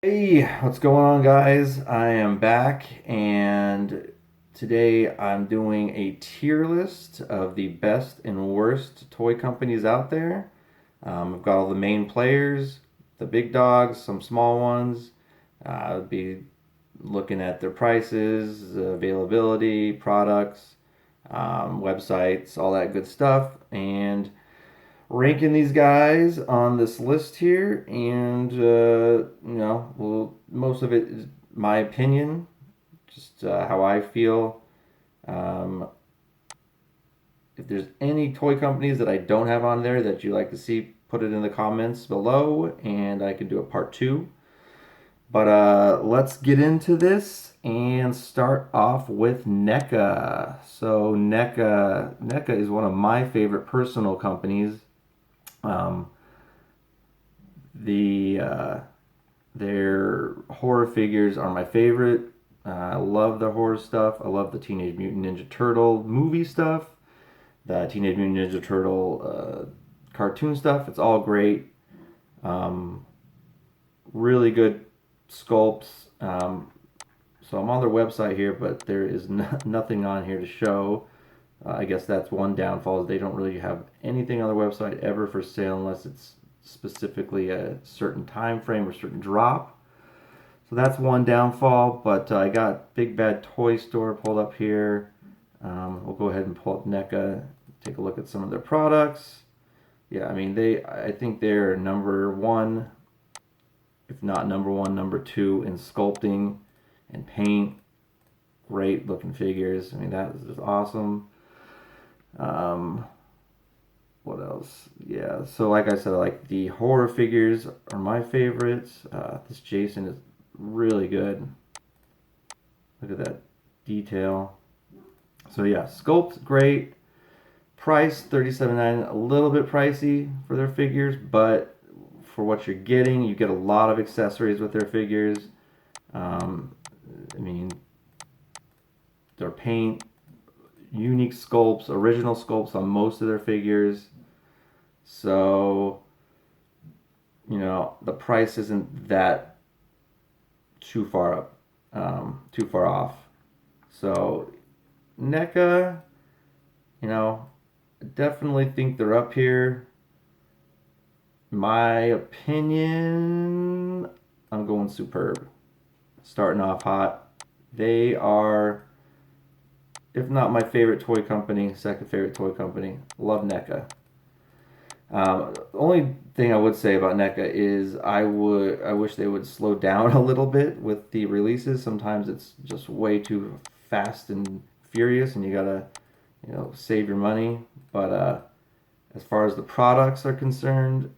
Hey, what's going on, guys? I am back, and today I'm doing a tier list of the best and worst toy companies out there. I've got all the main players, the big dogs, some small ones. I'll be looking at their prices, availability, products, websites, all that good stuff, and ranking these guys on this list here, and well, most of it is my opinion, just how I feel. Um, if there's any toy companies that I don't have on there that you like to see, put it in the comments below, and I can do a part two. But let's get into this and start off with NECA. So NECA is one of my favorite personal companies. Um, The their horror figures are my favorite. I love the horror stuff. I love the Teenage Mutant Ninja Turtle movie stuff, the Teenage Mutant Ninja Turtle cartoon stuff. It's all great. Um, really good sculpts. So I'm on their website here, but there is nothing on here to show. I guess that's one downfall. Is they don't really have anything on their website ever for sale unless it's specifically a certain time frame or certain drop. So that's one downfall. But I got Big Bad Toy Store pulled up here. We'll go ahead and pull up NECA, take a look at some of their products. Yeah, I mean I think they're number one, if not number one, number two in sculpting and paint. Great looking figures. I mean that is just awesome. Um, what else? Yeah, so like I said, like the horror figures are my favorites. This Jason is really good. Look at that detail. So yeah, sculpt great. Price $37.99, a little bit pricey for their figures, but for what you're getting, you get a lot of accessories with their figures. Um, I mean, their paint, unique sculpts, original sculpts on most of their figures. So, the price isn't that too far up, too far off. So, NECA, you know, definitely think they're up here. My opinion, I'm going Superb. Starting off hot. They are, if not my favorite toy company, second favorite toy company. Love NECA. The only thing I would say about NECA is I wish they would slow down a little bit with the releases. Sometimes it's just way too fast and furious, and you gotta save your money. But as far as the products are concerned,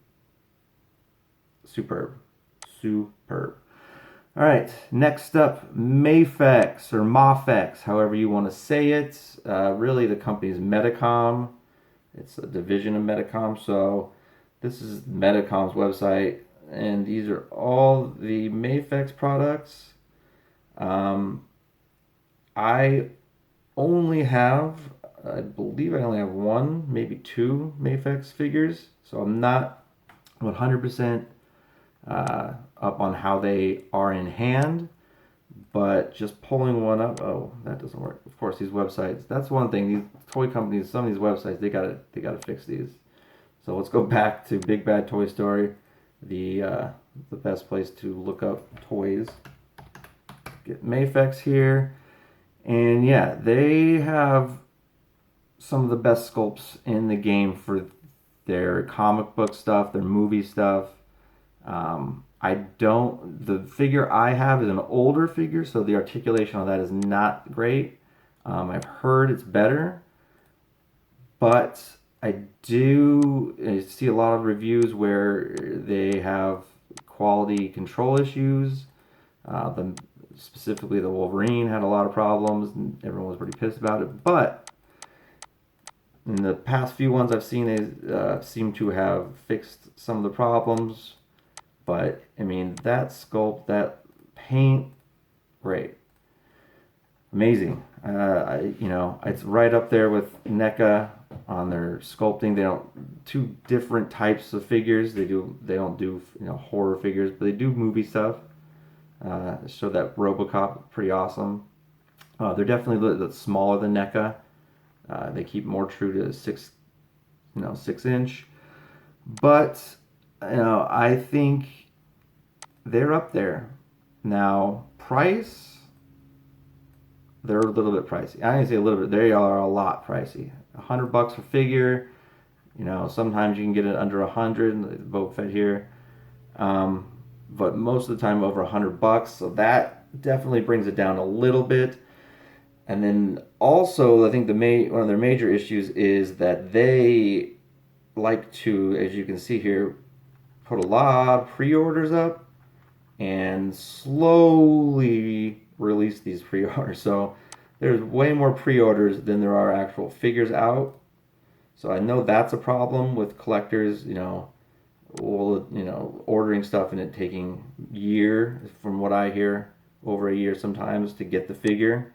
superb, superb. All right, next up, Mafex or Mafex, however you want to say it. Really, the company is Medicom. It's a division of Medicom. So this is Medicom's website, and these are all the Mafex products. Um, I only have, I believe I only have one, maybe two Mafex figures. So I'm not 100% up on how they are in hand, but just pulling one up, oh, that doesn't work. Of course, these websites. That's one thing. These toy companies, some of these websites, they gotta fix these. So let's go back to Big Bad Toy Story, the best place to look up toys. Get Mafex here, and yeah, they have some of the best sculpts in the game for their comic book stuff, their movie stuff. I don't. The figure I have is an older figure, so the articulation on that is not great. I've heard it's better, but I do see a lot of reviews where they have quality control issues. Specifically, the Wolverine had a lot of problems, and everyone was pretty pissed about it. But in the past few ones I've seen, they seem to have fixed some of the problems. But I mean, that sculpt, that paint, great, amazing. It's right up there with NECA on their sculpting. They don't two different types of figures. They don't do horror figures, but they do movie stuff. So that RoboCop, pretty awesome. They're definitely a little bit smaller than NECA. They keep more true to 6 inch. But I think they're up there. Now, price, they're a little bit pricey. I didn't say a little bit. They are a lot pricey. $100 for figure. Sometimes you can get it under 100. Boba Fett here, but most of the time over $100. So that definitely brings it down a little bit. And then also, I think one of their major issues is that they like to, as you can see here, put a lot of pre-orders up and slowly release these pre-orders. So there's way more pre-orders than there are actual figures out. So I know that's a problem with collectors, ordering stuff and it taking year, from what I hear, over a year sometimes to get the figure.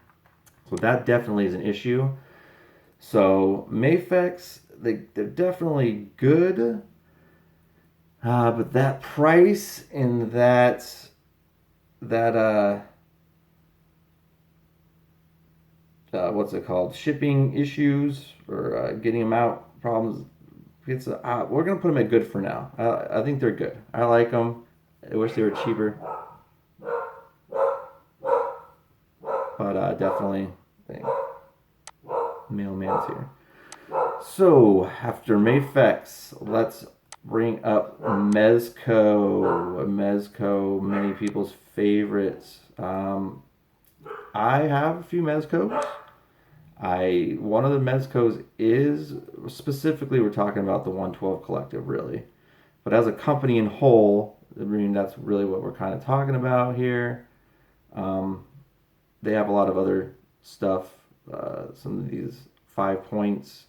So that definitely is an issue. So Mafex, they're definitely good, but that price and that what's it called, shipping issues or getting them out problems. We're gonna put them at good for now. I think they're good. I like them. I wish they were cheaper, but definitely, mailman's here. So after Mafex, let's bring up Mezco. Mezco, many people's favorites. I have a few Mezcos. One of the Mezcos is specifically, we're talking about the 112 Collective, really, but as a company in whole, I mean, that's really what we're kind of talking about here. They have a lot of other stuff. Some of these 5 points,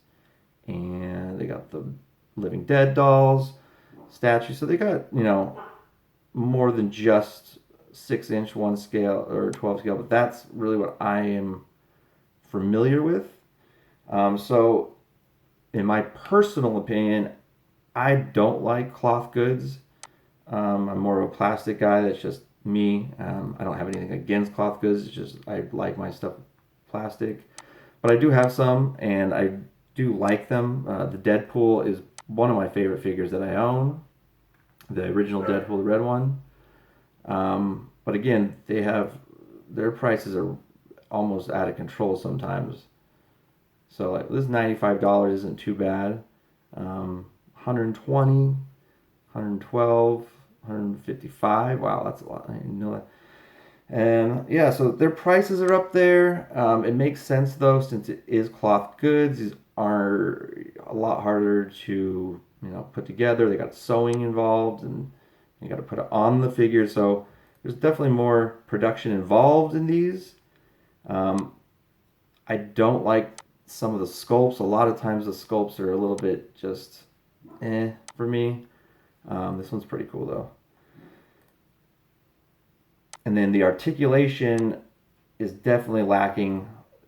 and they got the Living Dead dolls, statues. So they got more than just 6-inch 1 scale or 12 scale, but that's really what I am familiar with. So in my personal opinion, I don't like cloth goods. I'm more of a plastic guy. That's just me. I don't have anything against cloth goods. It's just I like my stuff plastic. But I do have some, and I do like them. The Deadpool is one of my favorite figures that I own. The original Deadpool, the red one. But again, their prices are almost out of control sometimes. So like this $95 isn't too bad. 120, 112, 155. Wow, that's a lot. I didn't know that. And yeah, so their prices are up there. It makes sense though, since it is cloth goods. These are a lot harder to put together. They got sewing involved, and you got to put it on the figure. So there's definitely more production involved in these. I don't like some of the sculpts. A lot of times the sculpts are a little bit just for me. This one's pretty cool though. And then the articulation is definitely lacking.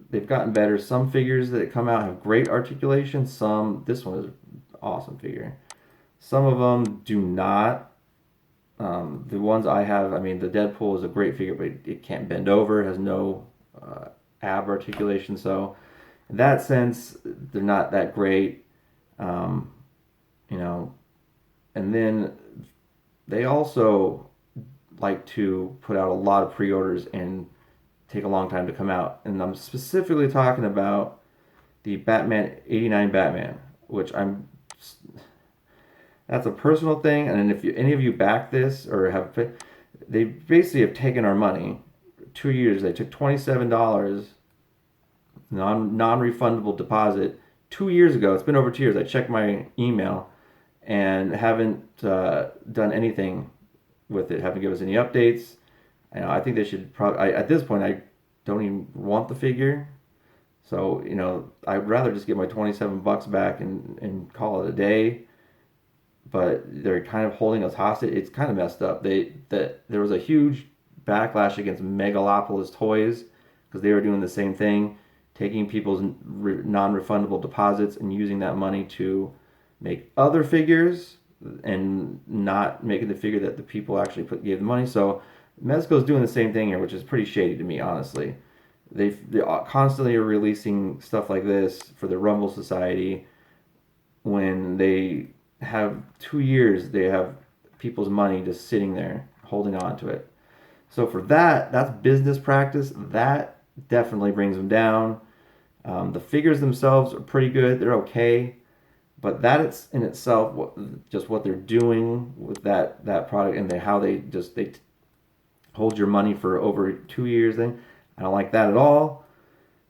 They've gotten better. Some figures that come out have great articulation. This one is an awesome figure. Some of them do not. The ones I have, I mean, the Deadpool is a great figure, but it can't bend over. It has no ab articulation. So in that sense, they're not that great. And then they also like to put out a lot of pre-orders and take a long time to come out. And I'm specifically talking about the Batman 89 Batman, which that's a personal thing. And if any of you back this or they basically have taken our money. 2 years, they took $27 non-refundable deposit 2 years ago. It's been over 2 years. I checked my email and haven't done anything with it. Haven't given us any updates. I think they should probably. At this point, I don't even want the figure. So I'd rather just get my $27 back and call it a day. But they're kind of holding us hostage. It's kind of messed up. There was a huge backlash against Megalopolis Toys because they were doing the same thing, taking people's non-refundable deposits and using that money to make other figures and not making the figure that the people actually gave the money. So Mezco's doing the same thing here, which is pretty shady to me, honestly. They constantly are releasing stuff like this for the Rumble Society when they have 2 years, they have people's money just sitting there holding on to it. So for that, that's business practice. That definitely brings them down. The figures themselves are pretty good. They're okay, but that it's in itself, just what they're doing with that product and how they hold your money for over 2 years. Thing, I don't like that at all.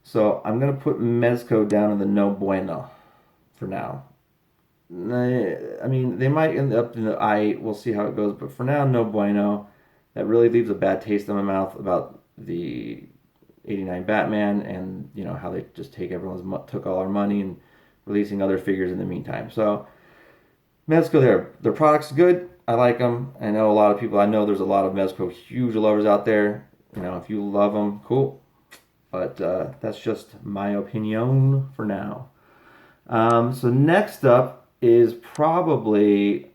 So I'm gonna put Mezco down in the no bueno for now. I mean, they might end up in the I. We'll see how it goes, but for now, no bueno. That really leaves a bad taste in my mouth about the '89 Batman, and how they just took all our money and releasing other figures in the meantime. So Mezco, their product's good. I like them. I know a lot of people. I know there's a lot of Mezco huge lovers out there. If you love them, cool. But that's just my opinion for now. So next up is probably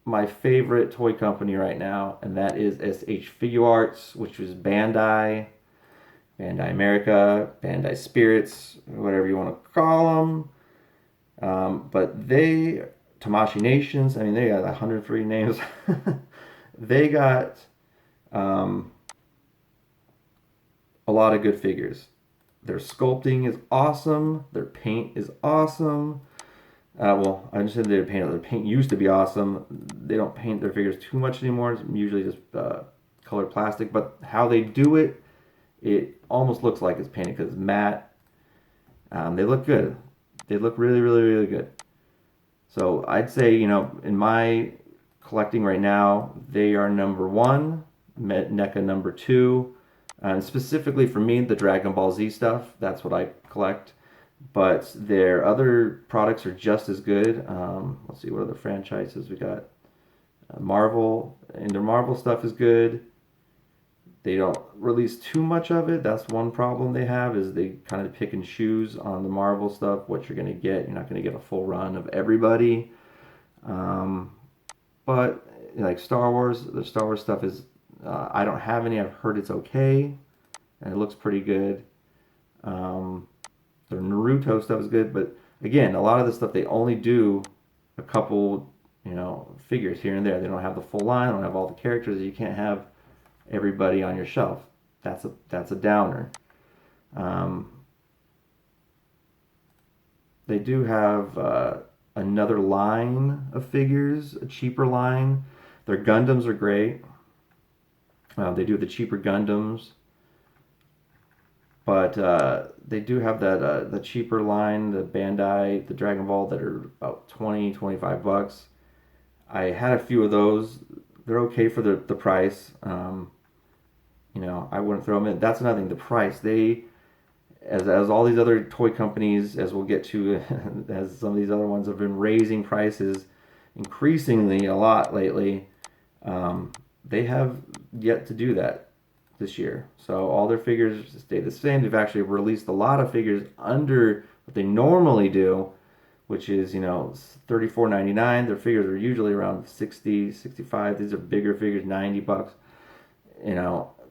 my favorite toy company right now, and that is SH Figuarts, which is Bandai America, Bandai Spirits, whatever you want to call them. But Tamashi Nations, I mean, they got 103 names. They got um, a lot of good figures. Their sculpting is awesome. Their paint is awesome. Well, I just said their paint. Their paint used to be awesome. They don't paint their figures too much anymore. It's usually just colored plastic. But how they do it, it almost looks like it's painted because it's matte. They look good. They look really, really, really good. So I'd say, in my collecting right now, they are number one, NECA number two. And specifically for me, the Dragon Ball Z stuff, that's what I collect. But their other products are just as good. Let's see, what other franchises we got? Marvel, and their Marvel stuff is good. They don't release too much of it. That's one problem they have, is they kind of pick and choose on the Marvel stuff what you're going to get. You're not going to get a full run of everybody. But like Star Wars, the Star Wars stuff is, I don't have any. I've heard it's okay, and it looks pretty good. Their Naruto stuff is good, but again, a lot of the stuff they only do a couple, figures here and there. They don't have the full line. They don't have all the characters. You can't have everybody on your shelf. That's a downer. Um, they do have another line of figures, a cheaper line. Their Gundams are great. They do the cheaper Gundams, but they do have that the cheaper line, the Bandai, the Dragon Ball, that are about 20-25 bucks. I had a few of those. They're okay for the price. I wouldn't throw them in. That's another thing. The price. As all these other toy companies, as we'll get to, as some of these other ones have been raising prices increasingly a lot lately, they have yet to do that this year. So all their figures stay the same. They've actually released a lot of figures under what they normally do, which is, $34.99. Their figures are usually around 60, 65. These are bigger figures, 90 bucks.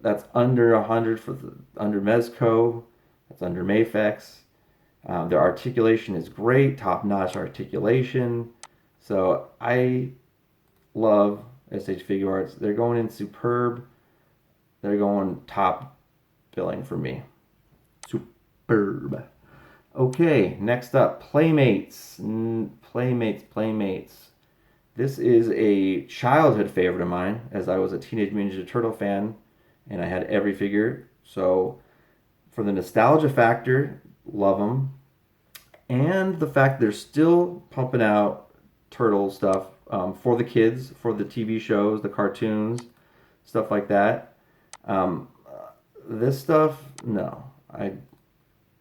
That's under 100 under Mezco. That's under Mafex. Their articulation is great, top-notch articulation. So I love SH Figuarts. They're going in superb. They're going top billing for me. Superb. Okay, next up, Playmates. Playmates. This is a childhood favorite of mine, as I was a Teenage Mutant Ninja Turtle fan, and I had every figure. So for the nostalgia factor, love them. And the fact they're still pumping out turtle stuff for the kids, for the TV shows, the cartoons, stuff like that. Um, this stuff, no.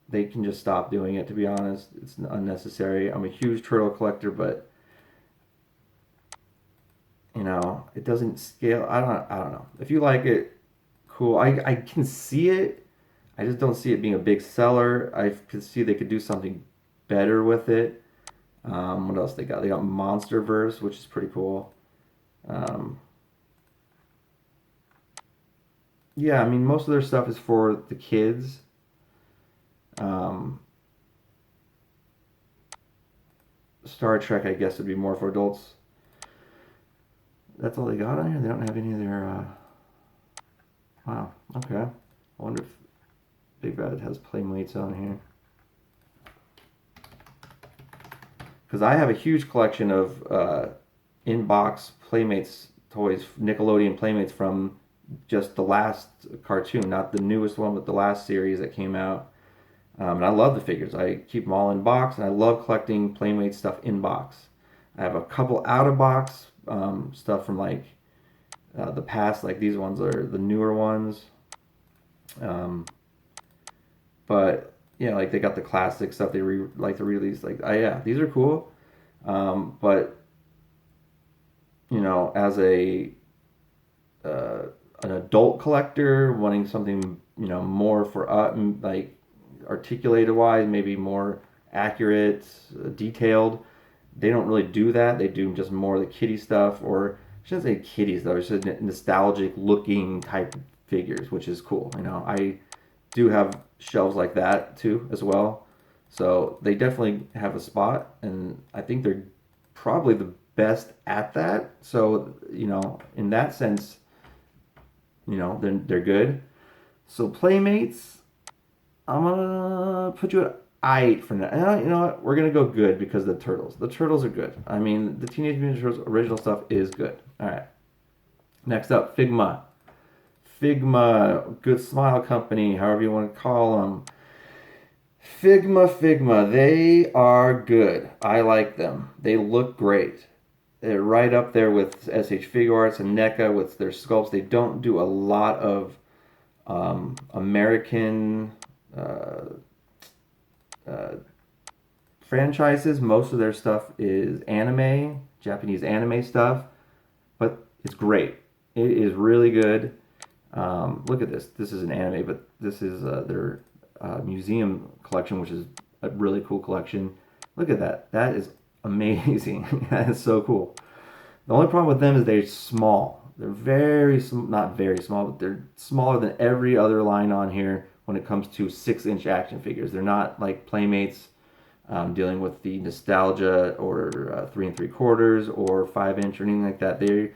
They can just stop doing it, to be honest. It's unnecessary. I'm a huge turtle collector, but it doesn't scale. I don't know. If you like it, cool. I can see it. I just don't see it being a big seller. I could see they could do something better with it. What else they got? They got Monsterverse, which is pretty cool. Um, Yeah, I mean, most of their stuff is for the kids. Um, Star Trek, I guess, would be more for adults. That's all they got on here. They don't have any of their. Wow. Okay. I wonder if Big Bad has Playmates on here. Because I have a huge collection of in-box Playmates toys, Nickelodeon Playmates from just the last cartoon, not the newest one, but the last series that came out. And I love the figures. I keep them all in box, and I love collecting Playmate stuff in box. I have a couple out of box stuff from like the past, like these ones are the newer ones. Um, but yeah, like they got the classic stuff they like to release. Like, yeah, these are cool. But as a uh, an adult collector wanting something more for like articulated wise, maybe more accurate, detailed. They don't really do that. They do just more of the kiddie stuff, or I shouldn't say kiddies though. It's just nostalgic looking type figures, which is cool. I do have shelves like that too as well. So they definitely have a spot, and I think they're probably the best at that. So in that sense, they're good. So Playmates, I'm gonna put you at I for now. You know what? We're gonna go good because of the turtles. The turtles are good. I mean, the Teenage Mutant Turtles original stuff is good. All right. Next up, Figma. Figma, Good Smile Company, however you want to call them. Figma. They are good. I like them. They look great. They're right up there with SH Figuarts and NECA with their sculpts. They don't do a lot of American uh, uh, franchises. Most of their stuff is anime, Japanese anime stuff, but it's great. It is really good. Look at this. This is an anime, but this is their museum collection, which is a really cool collection. Look at that. That is amazing. That is so cool. The only problem with them is they're small. They're not very small, but they're smaller than every other line on here when it comes to 6-inch action figures. They're not like Playmates dealing with the nostalgia or 3 3/4 or 5-inch or anything like that. They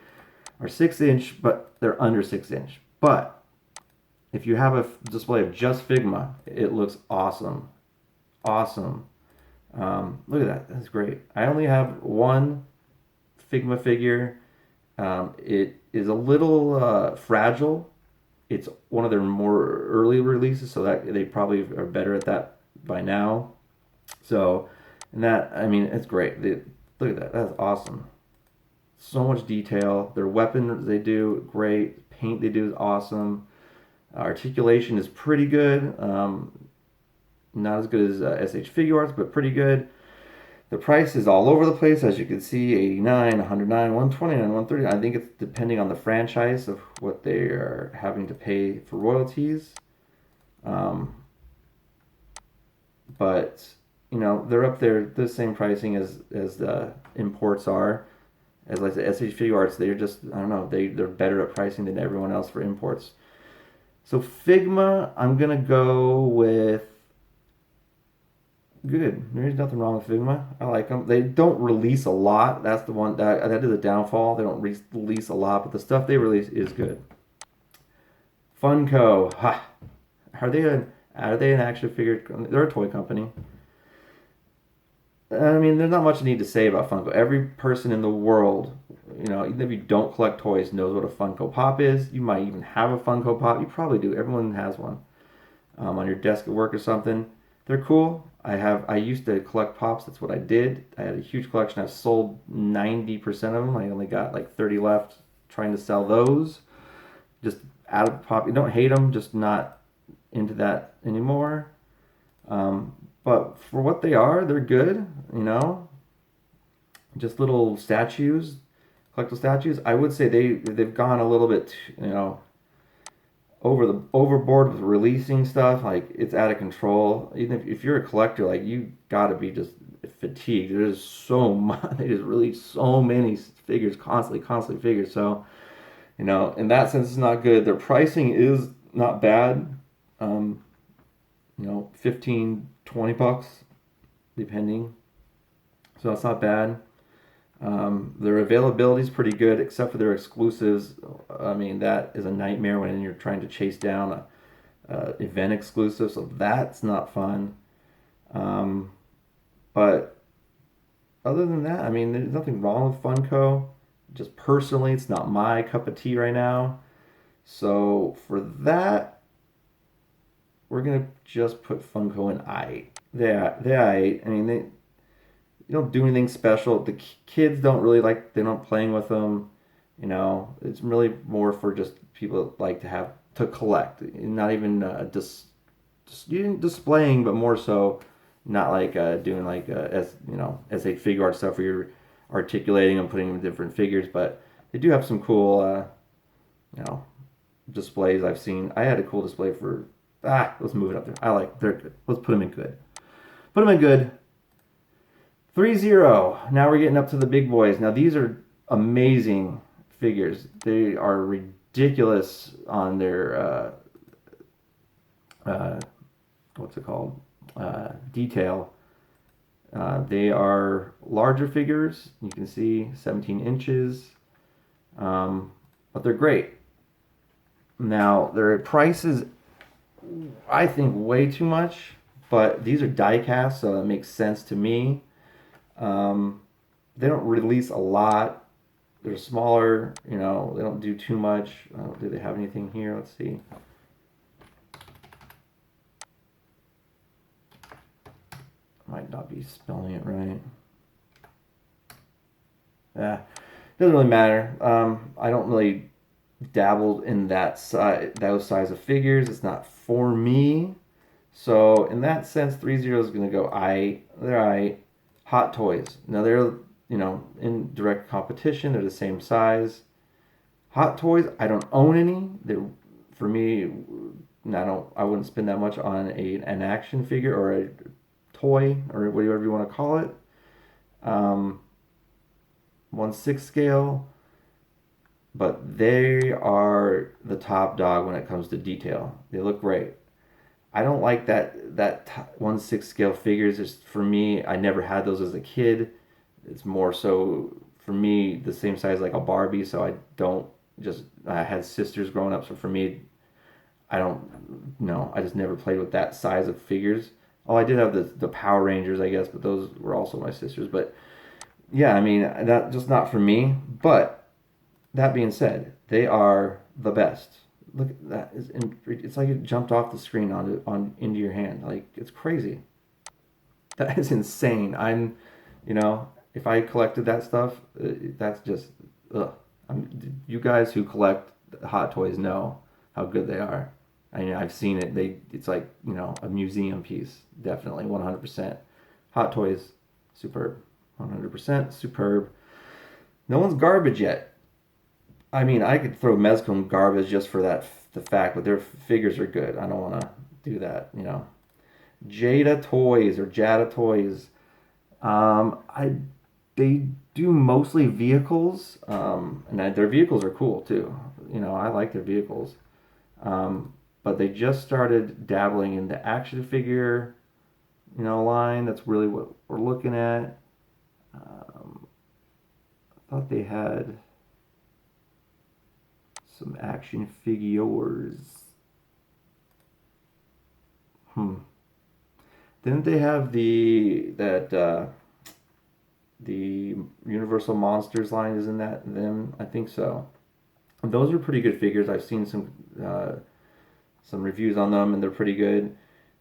are 6-inch, but they're under 6-inch. But if you have a display of just Figma, it looks awesome. Awesome. Look at that. That's great. I only have one Figma figure. It is a little fragile. It's one of their more early releases, so that they probably are better at that by now. So, and that, I mean, it's great. Look at that. That's awesome. So much detail. Their weapons they do great. Paint they do is awesome. Articulation is pretty good. Not as good as SH Figuarts, but pretty good. The price is all over the place, as you can see, 89, 109, 129, 130. I think it's depending on the franchise of what they are having to pay for royalties. Um, but they're up there the same pricing as the imports are. As I said, SH Figuarts, they're just I don't know they're better at pricing than everyone else for imports. So Figma, I'm gonna go with good. There's nothing wrong with Figma. I like them. They don't release a lot. That's the one that is a downfall. They don't release a lot, but the stuff they release is good. Funko, ha, are they an action figure? They're a toy company. I mean, there's not much I need to say about Funko. Every person in the world, even if you don't collect toys, knows what a Funko Pop is. You might even have a Funko Pop. You probably do. Everyone has one on your desk at work or something. They're cool. I used to collect pops. That's what I did. I had a huge collection. I've sold 90% of them. I only got like 30 left. Trying to sell those. Just out of pop. You don't hate them. Just not into that anymore. But for what they are, they're good. Just little statues, collectible statues. I would say they've gone a little bit, overboard with releasing stuff. Like it's out of control. Even if you're a collector, like you got to be just fatigued. There's so much. They just release so many figures constantly figures. So In that sense, it's not good. Their pricing is not bad. Um, 15, $20, depending. So it's not bad. Their availability is pretty good, except for their exclusives. I mean, that is a nightmare when you're trying to chase down a event exclusive, so that's not fun. Um, but other than that, I mean, there's nothing wrong with Funko. Just personally, it's not my cup of tea right now. So for that, we're gonna just put Funko in I. I mean, they don't do anything special. The kids don't really like. They don't playing with them. It's really more for just people that like to have to collect. Not even just displaying, but more so not like doing like as a figure art stuff where you're articulating and putting them in different figures. But they do have some cool you know displays I've seen. I had a cool display for let's move it up there. They're good. Let's put them in good. Put them in good. 3-0. Now we're getting up to the big boys. Now these are amazing figures. They are ridiculous on their what's it called? Detail. They are larger figures. You can see 17 inches. But they're great. Now their price is, I think, way too much. But these are die cast, so that makes sense to me. They don't release a lot. They're smaller, they don't do too much. Do they have anything here? Let's see. Might not be spelling it right. Yeah, doesn't really matter. I don't really dabble in those size of figures. It's not for me. So in that sense, 3-0 is going to go They're Hot Toys. Now they're, in direct competition. They're the same size. Hot Toys, I don't own any. They're, for me, I wouldn't spend that much on an action figure or a toy or whatever you want to call it. 1/6 scale, but they are the top dog when it comes to detail. They look great. I don't like that 1/6 scale figures. Just for me, I never had those as a kid. It's more so for me the same size like a Barbie. So I had sisters growing up. So for me, I don't know. I just never played with that size of figures. Oh, I did have the Power Rangers, I guess, but those were also my sisters. But yeah, I mean that just not for me. But that being said, they are the best. Look at that! It's like it jumped off the screen into your hand. Like it's crazy. That is insane. If I collected that stuff, that's just, ugh. You guys who collect Hot Toys know how good they are. I mean, I've seen it. It's like a museum piece. Definitely, 100%. Hot Toys, superb. 100% superb. No one's garbage yet. I mean, I could throw Mezcom garbage just for the fact, but their figures are good. I don't want to do that. Jada Toys. I They do mostly vehicles, and their vehicles are cool too. I like their vehicles, but they just started dabbling in the action figure, line. That's really what we're looking at. I thought they had some action figures. Didn't they have the Universal Monsters line? Isn't that them? I think so. Those are pretty good figures. I've seen some reviews on them, and they're pretty good.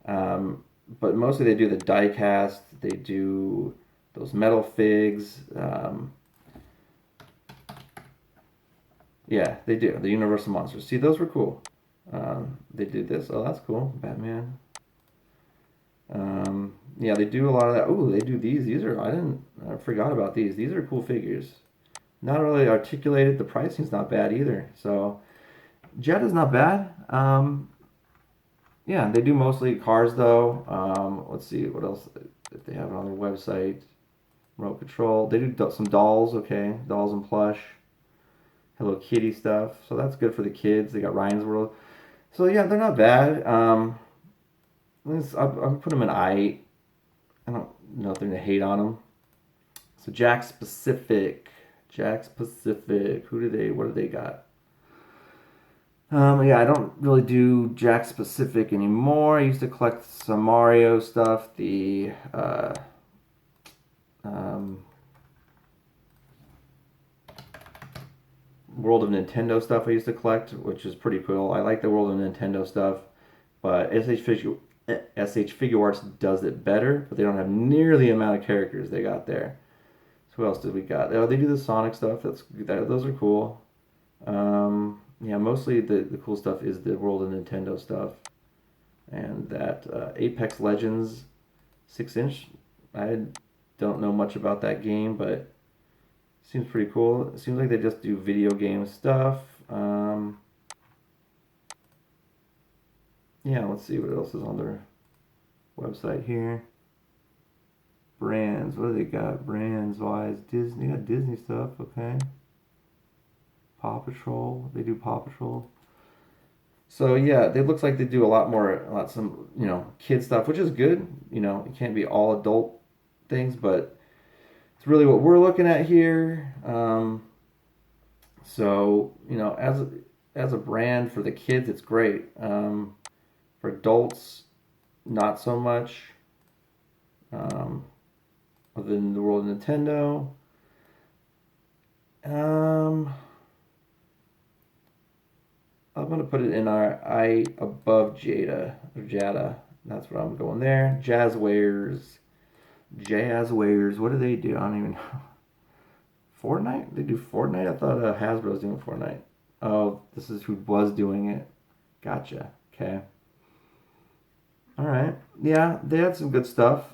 But mostly they do the die cast. They do those metal figs. Yeah, they do the Universal Monsters. See, those were cool. They did this. Oh, that's cool. Batman. Yeah, they do a lot of that. Oh, they do these. I forgot about these. These are cool figures. Not really articulated. The pricing's not bad either. So, Jetta's not bad. Yeah, they do mostly cars though. Let's see what else if they have it on their website. Remote control. They do some dolls. Okay, dolls and plush. Hello Kitty stuff. So that's good for the kids. They got Ryan's World. So yeah, they're not bad. I'll put them in I. I don't know if they're gonna hate on them. So Jack Specific. Jack Specific. Who do they? What do they got? Yeah, I don't really do Jack Specific anymore. I used to collect some Mario stuff. The um, World of Nintendo stuff I used to collect, which is pretty cool. I like the World of Nintendo stuff, but SH Figure Arts does it better, but they don't have nearly the amount of characters they got there. So who else did we got? Oh, they do the Sonic stuff. Those are cool. Yeah, mostly the cool stuff is the World of Nintendo stuff, and that Apex Legends 6-inch. I don't know much about that game, but seems pretty cool. It seems like they just do video game stuff. Yeah, let's see what else is on their website here. Brands, what do they got? Brands wise, Disney, got Disney stuff. Okay. Paw Patrol, they do Paw Patrol. So yeah, it looks like they do a lot some kid stuff, which is good. It can't be all adult things, but it's really what we're looking at here. So as a brand for the kids, it's great. For adults, not so much. Um, Other than the World of Nintendo. Um, I'm gonna put it in our I above Jada or Jada. That's what I'm going there. Jazzwares. Jazzwares. What do they do? I don't even know. Fortnite? They do Fortnite? I thought Hasbro's doing Fortnite. Oh, this is who was doing it. Gotcha. Okay. All right. Yeah, they had some good stuff.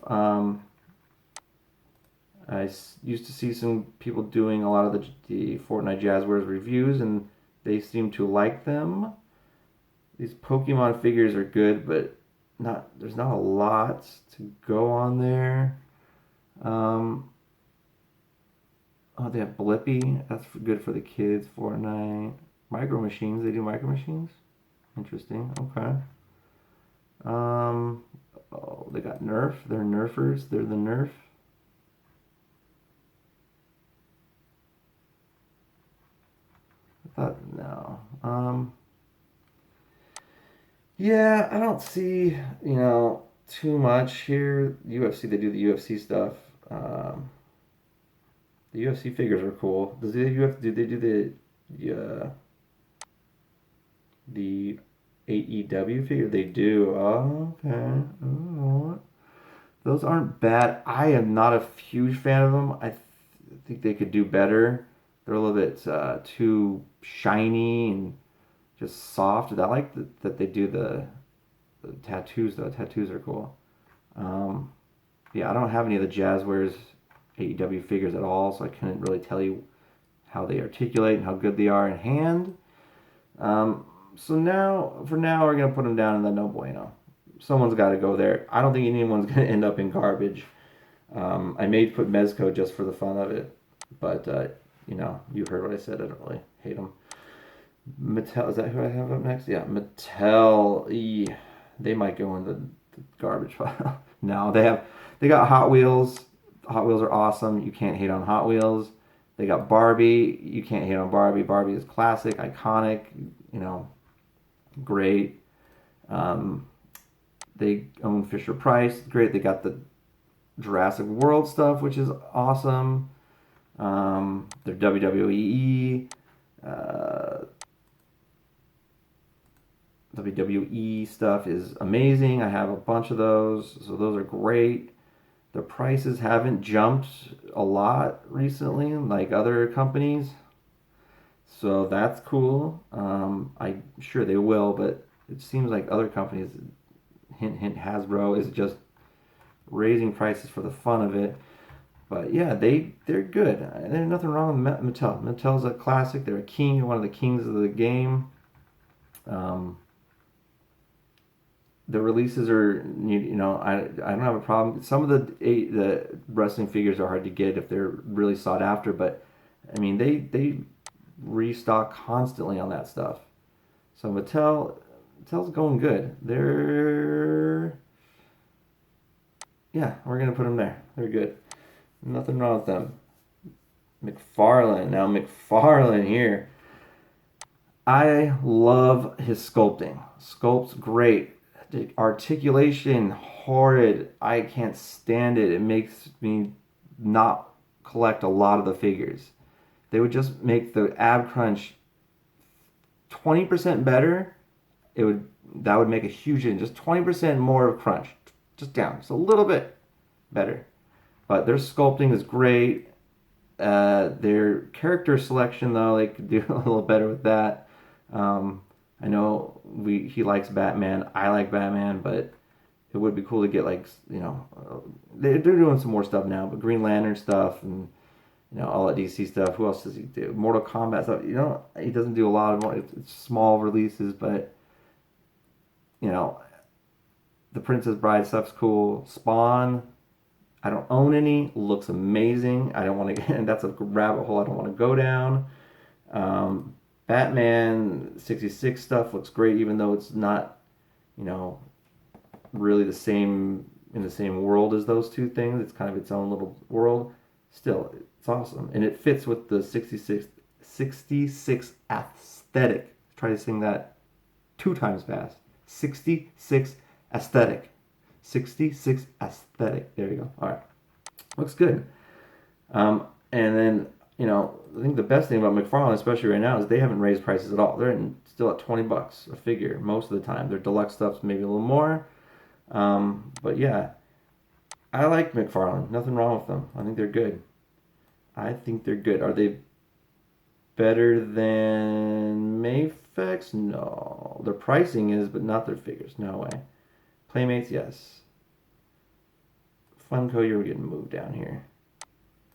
Used to see some people doing a lot of the Fortnite Jazzwares reviews, and they seem to like them. These Pokemon figures are good, but there's not a lot to go on there. Um, oh, they have Blippi. That's good for the kids. Fortnite. Micro Machines. They do Micro Machines. Interesting. Okay. Um, oh, they got Nerf. They're Nerfers. They're the Nerf. I thought no. Yeah, I don't see too much here. UFC. They do the UFC stuff. Um, the UFC figures are cool. Does the UFC do they do the AEW figure? They do. Oh, okay. Oh, those aren't bad. I am not a huge fan of them. Think they could do better. They're a little bit too shiny and just soft. I like that they do the tattoos though. Tattoos are cool. Um, yeah, I don't have any of the Jazzwares AEW figures at all, so I couldn't really tell you how they articulate and how good they are in hand. So for now, we're gonna put them down in the no bueno. Someone's got to go there. I don't think anyone's gonna end up in garbage. I may put Mezco just for the fun of it, but you heard what I said. I don't really hate them. Mattel, is that who I have up next? Yeah, Mattel. They might go in the garbage pile. No, they got Hot Wheels. Hot Wheels are awesome. You can't hate on Hot Wheels. They got Barbie. You can't hate on Barbie. Barbie is classic, iconic. Great. Um, they own Fisher Price. Great. They got the Jurassic World stuff, which is awesome. Their WWE. Uh, WWE stuff is amazing. I have a bunch of those, so those are great. The prices haven't jumped a lot recently, like other companies, so that's cool. I'm sure they will, but it seems like other companies, hint hint, Hasbro is just raising prices for the fun of it. But yeah, they're good. There's nothing wrong with Mattel. Mattel's a classic. They're a king, one of the kings of the game. Um, the releases are I don't have a problem. Some of the wrestling figures are hard to get if they're really sought after, but I mean they restock constantly on that stuff. So Mattel's going good. Yeah, we're gonna put them there. They're good. Nothing wrong with them. McFarlane. Now McFarlane here. I love his sculpting. Sculpt's great. The articulation, horrid. I can't stand it. It makes me not collect a lot of the figures. They would just make the ab crunch 20% better. That would make a huge difference. Just 20% more of crunch. Just down. Just a little bit better. But their sculpting is great. Their character selection, though, they could do a little better with that. I know he likes Batman. I like Batman, but it would be cool to get they're doing some more stuff now, but Green Lantern stuff and all that DC stuff. Who else does he do? Mortal Kombat stuff. He doesn't do a lot of more. It's small releases, but the Princess Bride stuff's cool. Spawn. I don't own any. Looks amazing. I don't want to get. That's a rabbit hole I don't want to go down. Batman 66 stuff looks great, even though it's not, really the same in the same world as those two things. It's kind of its own little world. Still, it's awesome, and it fits with the 66 aesthetic. Try to sing that 2 times fast. 66 aesthetic. 66 aesthetic. There you go. All right. Looks good. And then, I think the best thing about McFarlane, especially right now, is they haven't raised prices at all. They're still at $20 a figure most of the time. Their deluxe stuff's maybe a little more. But yeah, I like McFarlane. Nothing wrong with them. I think they're good. Are they better than Mafex? No. Their pricing is, but not their figures. No way. Playmates, yes. Funko, you're getting moved down here.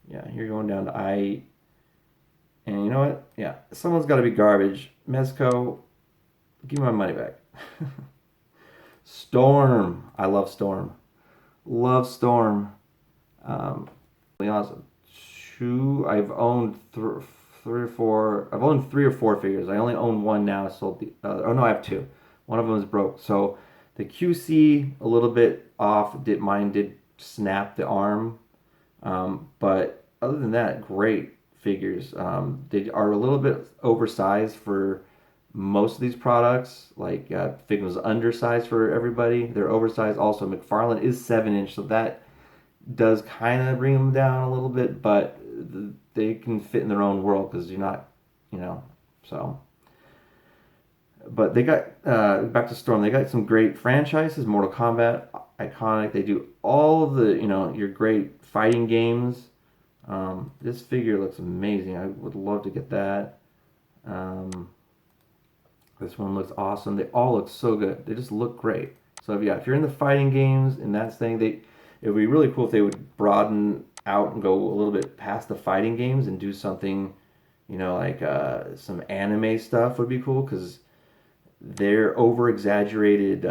Yeah, you're going down to I. And you know what? Yeah, someone's got to be garbage. Mezco, give me my money back. Storm. I love Storm. Love Storm. Be honest, I've owned three or four. I've owned 3 or 4 figures. I only own one now. I sold the other. Oh no, I have 2. One of them is broke. So the QC a little bit off. Mine did snap the arm, but other than that, great figures. They are a little bit oversized for most of these products. Like Figma's undersized for everybody. They're oversized. Also, McFarlane is 7-inch, so that does kind of bring them down a little bit, but they can fit in their own world because you're not, so. But they got back to Storm. They got some great franchises. Mortal Kombat, iconic. They do all of the your great fighting games. This figure looks amazing. I would love to get that. This one looks awesome. They all look so good. They just look great. So yeah, if you're in the fighting games and that thing, it would be really cool if they would broaden out and go a little bit past the fighting games and do something, like some anime stuff would be cool because their over exaggerated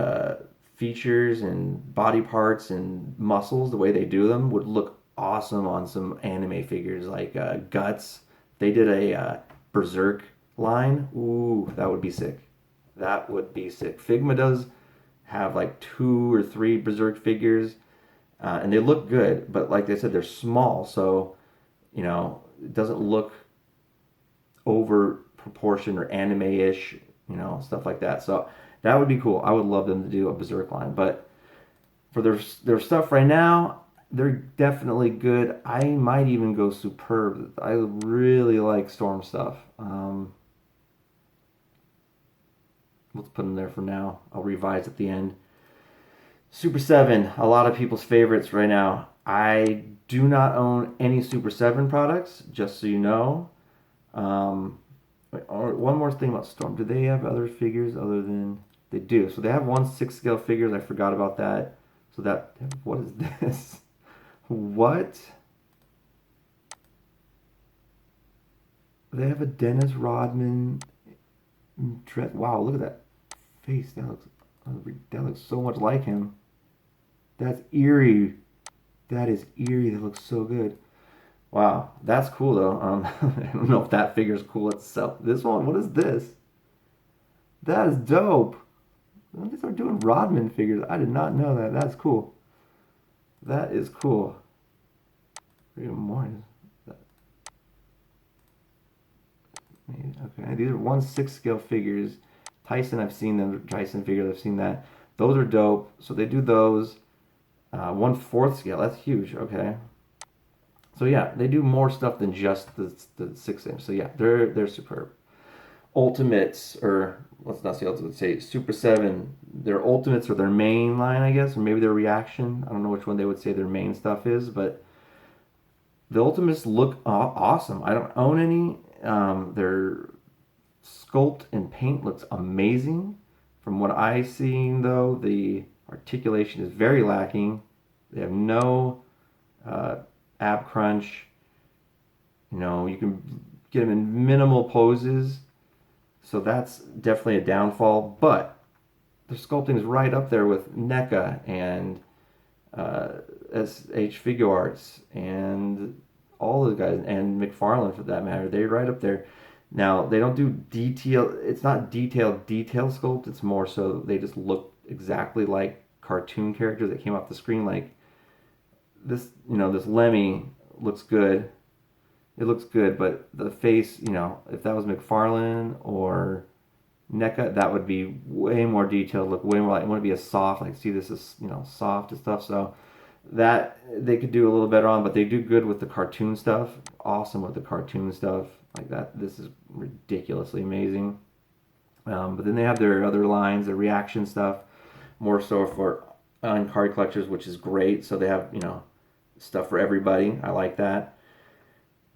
features and body parts and muscles, the way they do them, would look awesome on some anime figures like Guts. They did a Berserk line. Ooh, that would be sick. That would be sick. Figma does have like 2 or 3 Berserk figures, and they look good, but like they said, they're small, so it doesn't look over proportion or anime-ish, stuff like that. So that would be cool. I would love them to do a Berserk line, but for their stuff right now, they're definitely good. I might even go Superb. I really like Storm stuff. Let's put them there for now. I'll revise at the end. Super 7, a lot of people's favorites right now. I do not own any Super 7 products, just so you know. One more thing about Storm. Do they have other figures other than... They do. So they have 1/6 scale figures. I forgot about that. So what is this? What? They have a Dennis Rodman dress. Wow, look at that face. That looks so much like him. That's eerie. That is eerie. That looks so good. Wow, that's cool though. I don't know if that figure's cool itself. This one, what is this? That is dope. These are doing Rodman figures. I did not know that. That's cool. That is cool. Even more. Okay, these are 1/6 scale figures. Tyson, I've seen them. Tyson figures, I've seen that. Those are dope. So they do those. 1/4 scale. That's huge. Okay. So yeah, they do more stuff than just the 6 inch. So yeah, they're superb. Ultimates, or let's not say ultimates, say Super 7. Their ultimates are their main line, I guess, or maybe their reaction. I don't know which one they would say their main stuff is, but the ultimates look awesome. I don't own any. Their sculpt and paint looks amazing. From what I've seen, though, the articulation is very lacking. They have no uh, ab crunch. You know, you can get them in minimal poses, so that's definitely a downfall. But the sculpting is right up there with NECA and SH Figure Arts and all those guys, and McFarlane for that matter. They're right up there. Now they don't do detail. It's not detail sculpt. It's more so they just look exactly like cartoon characters that came off the screen. Like this, this Lemmy looks good. It looks good, but the face, if that was McFarlane or NECA, that would be way more detailed. Look way more like it wouldn't be as soft. Like see, this is soft and stuff. So that they could do a little better on, but they do good with the cartoon stuff. Awesome with the cartoon stuff like that. This is ridiculously amazing. But then they have their other lines, their reaction stuff, more so for on card collectors, which is great. So they have stuff for everybody. I like that,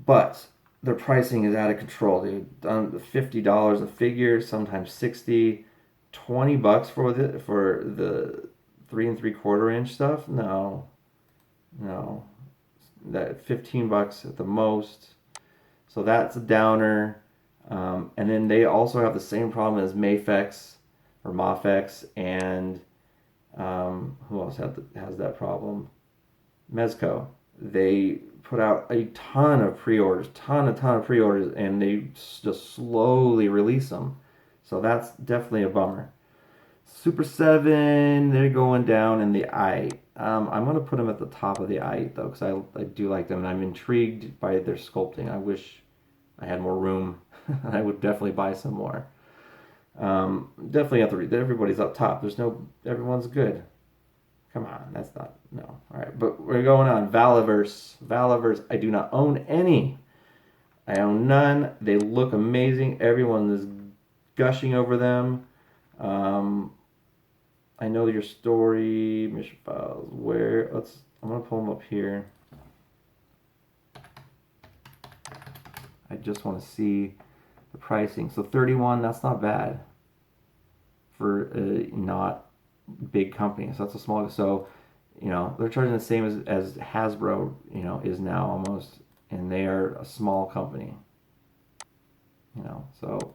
but their pricing is out of control, dude. $50 a figure, sometimes 60, $20 for the 3 3/4 inch stuff. No, that $15 at the most. So that's a downer. And then they also have the same problem as Mafex or Mafex, and who else has that problem? Mezco. They put out a ton of pre-orders, ton of pre-orders, and they just slowly release them. So that's definitely a bummer. Super 7, they're going down in the I. I'm going to put them at the top of the I though, because I do like them, and I'm intrigued by their sculpting. I wish I had more room. I would definitely buy some more. Definitely have to read. Everybody's up top. Everyone's good. Come on, that's not, no. All right, but we're going on. Valaverse, I do not own any. I own none. They look amazing. Everyone is gushing over them. I know your story, mission files. I'm gonna pull them up here. I just want to see the pricing. So 31, that's not bad for not big company. So that's a small. So they're charging the same as Hasbro is now almost, and they are a small company. So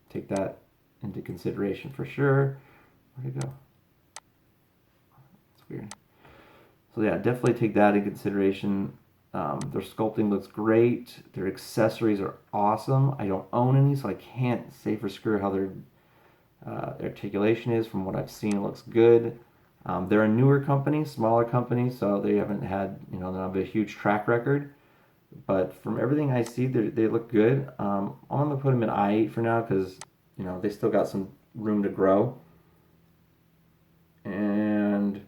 take that into consideration for sure. Where'd it go? It's weird. So yeah, definitely take that into consideration. Their sculpting looks great. Their accessories are awesome. I don't own any, so I can't say for sure how their articulation is. From what I've seen, it looks good. They're a newer company, smaller company, so they haven't had, they don't have a huge track record. But from everything I see, they look good. I'm gonna put them in I8 for now because they still got some room to grow. And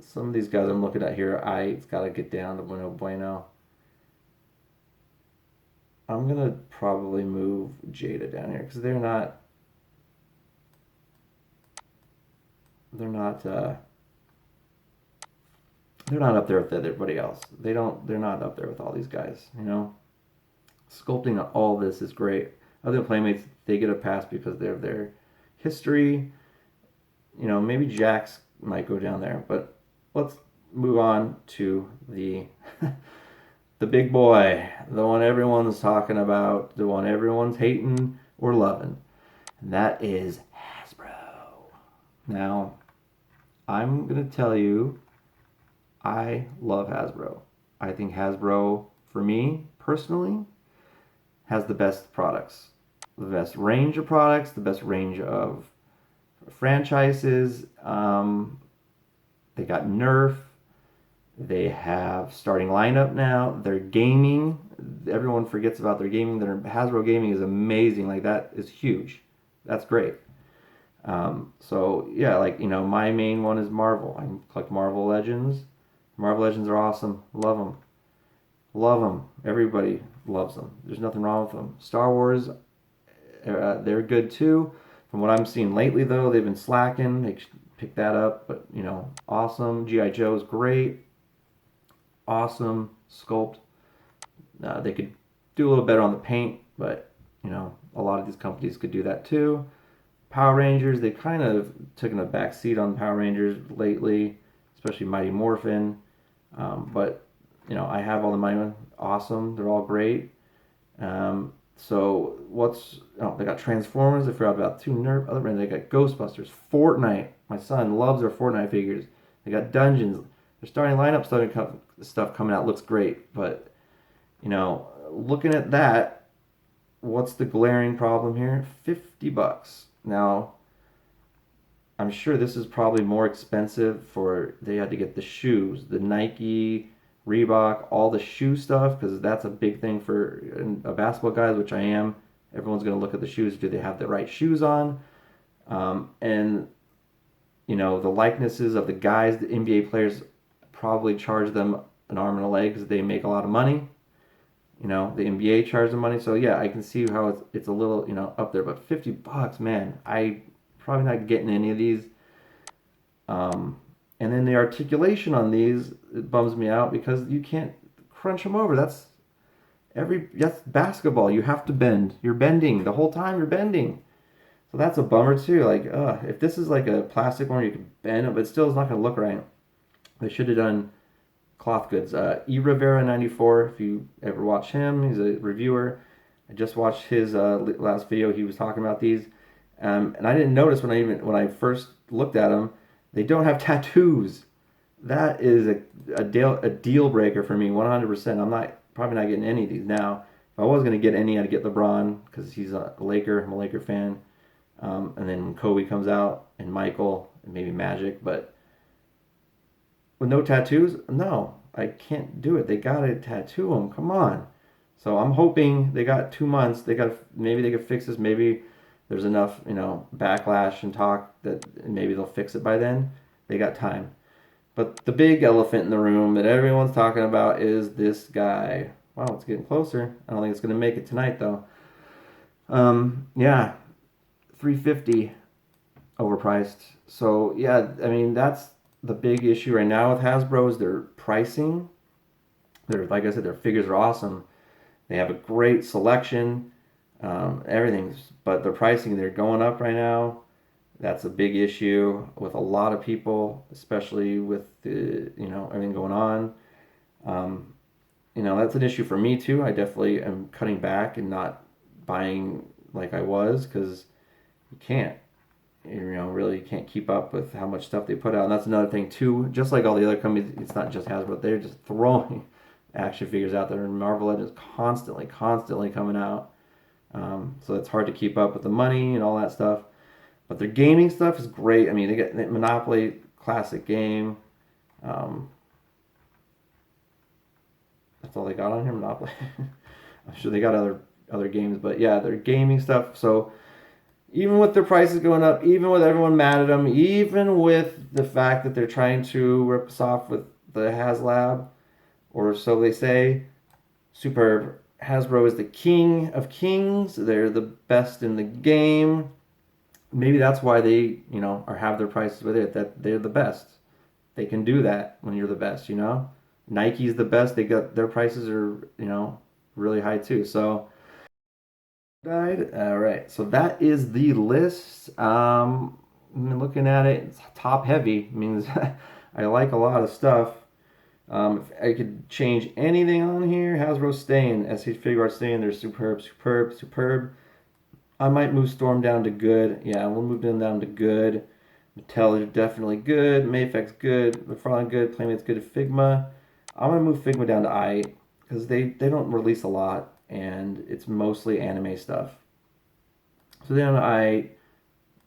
some of these guys I'm looking at here, I8's got to get down to bueno. I'm gonna probably move Jada down here because they're not up there with everybody else. They're not up there with all these guys. Sculpting on all this is great. Other Playmates, they get a pass because they're their history. Maybe Jax might go down there, but let's move on to the the big boy, the one everyone's talking about, the one everyone's hating or loving, and that is Hasbro. Now, I'm gonna tell you, I love Hasbro. I think Hasbro, for me personally, has the best products, the best range of products, the best range of franchises. They got Nerf. They have starting lineup now. Their gaming, everyone forgets about their gaming. Their Hasbro gaming is amazing. Like that is huge. That's great. So yeah, like my main one is Marvel. I collect Marvel Legends. Marvel Legends are awesome. Love them. Love them. Everybody loves them. There's nothing wrong with them. Star Wars, they're good too. From what I'm seeing lately, though, they've been slacking. They should pick that up. But awesome. GI Joe is great. Awesome sculpt. They could do a little better on the paint, but a lot of these companies could do that too. Power Rangers, they kind of taken a back seat on Power Rangers lately, especially Mighty Morphin. But I have all the Mighty Morphin. Awesome, they're all great. So they got Transformers. I forgot about two Nerf. Other than they got Ghostbusters, Fortnite. My son loves their Fortnite figures. They got Dungeons. Their starting lineup stuff coming out looks great, but looking at that, what's the glaring problem here? $50. Now, I'm sure this is probably more expensive they had to get the shoes, the Nike, Reebok, all the shoe stuff, because that's a big thing for a basketball guys, which I am. Everyone's going to look at the shoes. Do they have the right shoes on? And, the likenesses of the guys, the NBA players probably charge them an arm and a leg because they make a lot of money. The NBA charges them money. So, yeah, I can see how it's a little, up there. But $50, man, I probably not getting any of these. And then the articulation on these, it bums me out because you can't crunch them over. That's basketball. You have to bend. You're bending the whole time. You're bending. So that's a bummer too. Like, if this is like a plastic one, you can bend it, but still, it's not going to look right. They should have done cloth goods. E Rivera 94. If you ever watch him, he's a reviewer. I just watched his last video. He was talking about these, and I didn't notice when I first looked at them. They don't have tattoos. That is a deal breaker for me, 100%. I'm probably not getting any of these now. If I was going to get any, I'd get LeBron because he's a Laker. I'm a Laker fan. And then when Kobe comes out, and Michael, and maybe Magic. But with no tattoos, no, I can't do it. They got to tattoo them. Come on. So I'm hoping they got 2 months. Maybe they could fix this. Maybe there's enough, backlash and talk that maybe they'll fix it by then. They got time. But the big elephant in the room that everyone's talking about is this guy. Wow, it's getting closer. I don't think it's going to make it tonight, though. Yeah, $350 overpriced. So, yeah, I mean, that's the big issue right now with Hasbro is their pricing. Like I said, their figures are awesome. They have a great selection. But the pricing, they're going up right now. That's a big issue with a lot of people, especially with everything going on. That's an issue for me too. I definitely am cutting back and not buying like I was because you can't, really can't keep up with how much stuff they put out. And that's another thing too. Just like all the other companies, it's not just Hasbro. They're just throwing action figures out there, and Marvel Legends constantly coming out. So it's hard to keep up with the money and all that stuff. But their gaming stuff is great. I mean, they get Monopoly, classic game. That's all they got on here, Monopoly. I'm sure they got other games, but yeah, their gaming stuff. So even with their prices going up, even with everyone mad at them, even with the fact that they're trying to rip us off with the HasLab, or so they say, superb. Hasbro is the king of kings. They're the best in the game. Maybe that's why they, have their prices with it. That they're the best. They can do that when you're the best. Nike's the best. They got their prices are, really high too. So, all right. So that is the list. Looking at it, it's top heavy. It means I like a lot of stuff. If I could change anything on here, Hasbro staying, SH Figuarts staying. They're superb. I might move Storm down to good. Yeah, we'll move them down to good. Mattel is definitely good. Mayfec's good. McFarlane good. Playmate's good. Figma. I'm gonna move Figma down to I because they don't release a lot and it's mostly anime stuff. So then I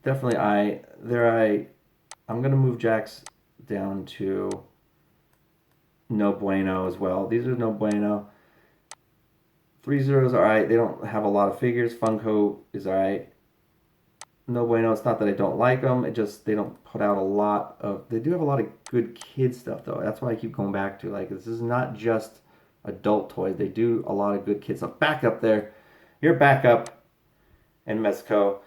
definitely I there I'm gonna move Jax down to no bueno as well. These are no bueno. 3-0's alright. They don't have a lot of figures. Funko is alright. No bueno. It's not that I don't like them. It just they don't put out a lot of. They do have a lot of good kid stuff though. That's why I keep going back to like this is not just adult toys. They do a lot of good kid stuff. Back up there. You're back up in Mezco.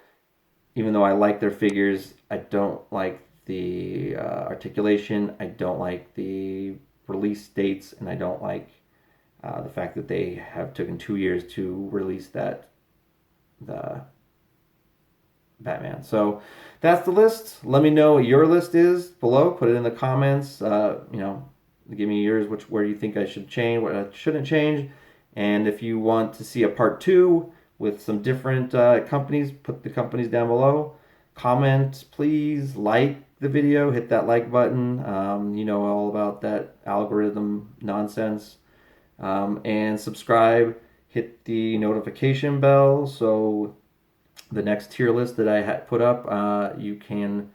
Even though I like their figures, I don't like the articulation. I don't like the release dates, and I don't like the fact that they have taken 2 years to release the Batman. So that's the list. Let me know what your list is below. Put it in the comments. Give me yours. Where you think I should change, what I shouldn't change, and if you want to see a part 2 with some different companies, put the companies down below. Comment, please. Like the video. Hit that like button. You know all about that algorithm nonsense. And subscribe. Hit the notification bell so the next tier list that I had put up, you can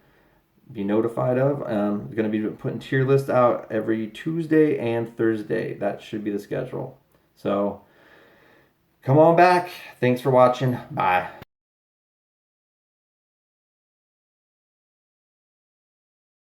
be notified of. I'm going to be putting tier lists out every Tuesday and Thursday. That should be the schedule. So come on back. Thanks for watching. Bye.